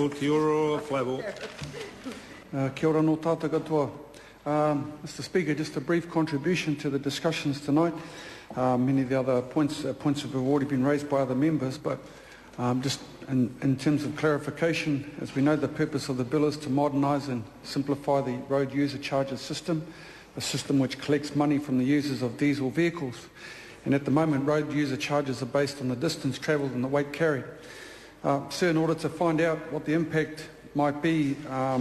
Kia ora, Flavel. Kia ora no tātou katoa. Mr Speaker, just a brief contribution to the discussions tonight. Many of the other points have already been raised by other members, but just in terms of clarification, as we know, the purpose of the bill is to modernise and simplify the road user charges system, a system which collects money from the users of diesel vehicles. And at the moment, road user charges are based on the distance travelled and the weight carried. So in order to find out what the impact might be, I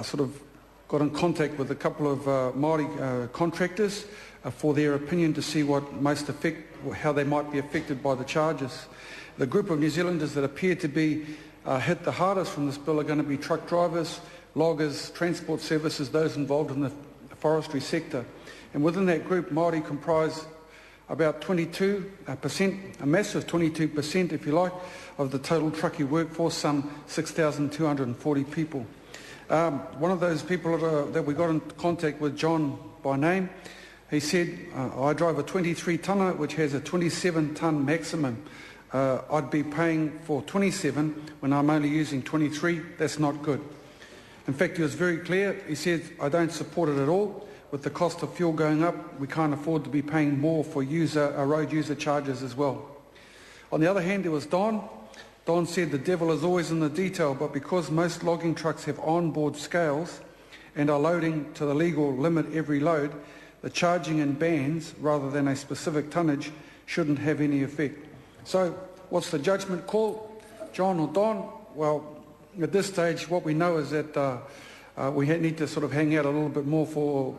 sort of got in contact with a couple of Māori contractors for their opinion to see how they might be affected by the charges. The group of New Zealanders that appear to be hit the hardest from this bill are going to be truck drivers, loggers, transport services, those involved in the forestry sector. And within that group, Māori comprise about 22%, a massive 22%, if you like, of the total truckie workforce, some 6,240 people. One of those people that we got in contact with, John by name, he said, I drive a 23-tonner which has a 27-tonne maximum. I'd be paying for 27 when I'm only using 23. That's not good. In fact, he was very clear. He said, I don't support it at all. With the cost of fuel going up, we can't afford to be paying more for road user charges as well. On the other hand, there was Don. Don said the devil is always in the detail, but because most logging trucks have on-board scales and are loading to the legal limit every load, the charging in bands rather than a specific tonnage shouldn't have any effect. So what's the judgment call, John or Don? Well, at this stage, what we know is that we need to sort of hang out a little bit more for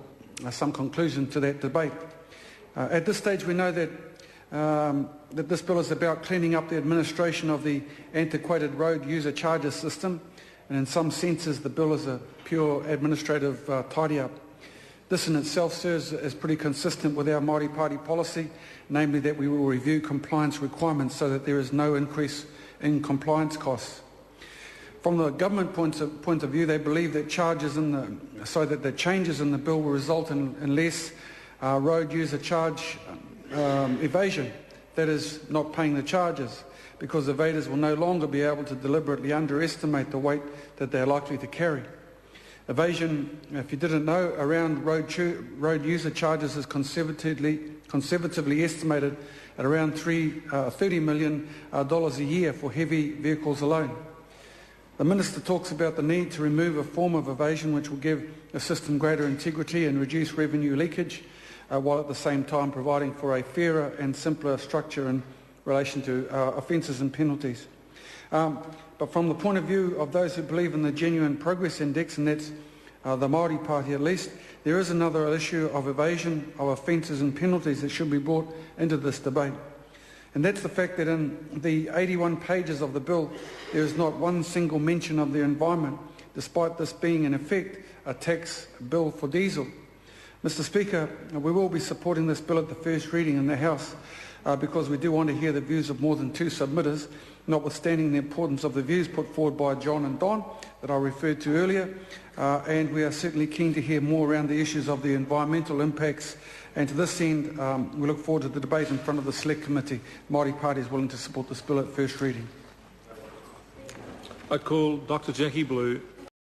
some conclusion to that debate. At this stage, we know that this bill is about cleaning up the administration of the antiquated road user charges system, and in some senses, the bill is a pure administrative tidy-up. This in itself serves as pretty consistent with our Māori Party policy, namely that we will review compliance requirements so that there is no increase in compliance costs. From the government point of view, they believe that the changes in the bill will result in less road user charge evasion, that is, not paying the charges, because evaders will no longer be able to deliberately underestimate the weight that they are likely to carry. Evasion, if you didn't know, around road user charges is conservatively estimated at around $30 million a year for heavy vehicles alone. The Minister talks about the need to remove a form of evasion which will give the system greater integrity and reduce revenue leakage, while at the same time providing for a fairer and simpler structure in relation to offences and penalties. But from the point of view of those who believe in the Genuine Progress Index, and that's the Māori Party at least, there is another issue of evasion of offences and penalties that should be brought into this debate. And that's the fact that in the 81 pages of the bill, there is not one single mention of the environment, despite this being in effect a tax bill for diesel. Mr Speaker, we will be supporting this bill at the first reading in the House because we do want to hear the views of more than two submitters, notwithstanding the importance of the views put forward by John and Don that I referred to earlier, and we are certainly keen to hear more around the issues of the environmental impacts. And to this end, we look forward to the debate in front of the Select Committee. Māori Party is willing to support this bill at first reading. I call Dr Jackie Blue.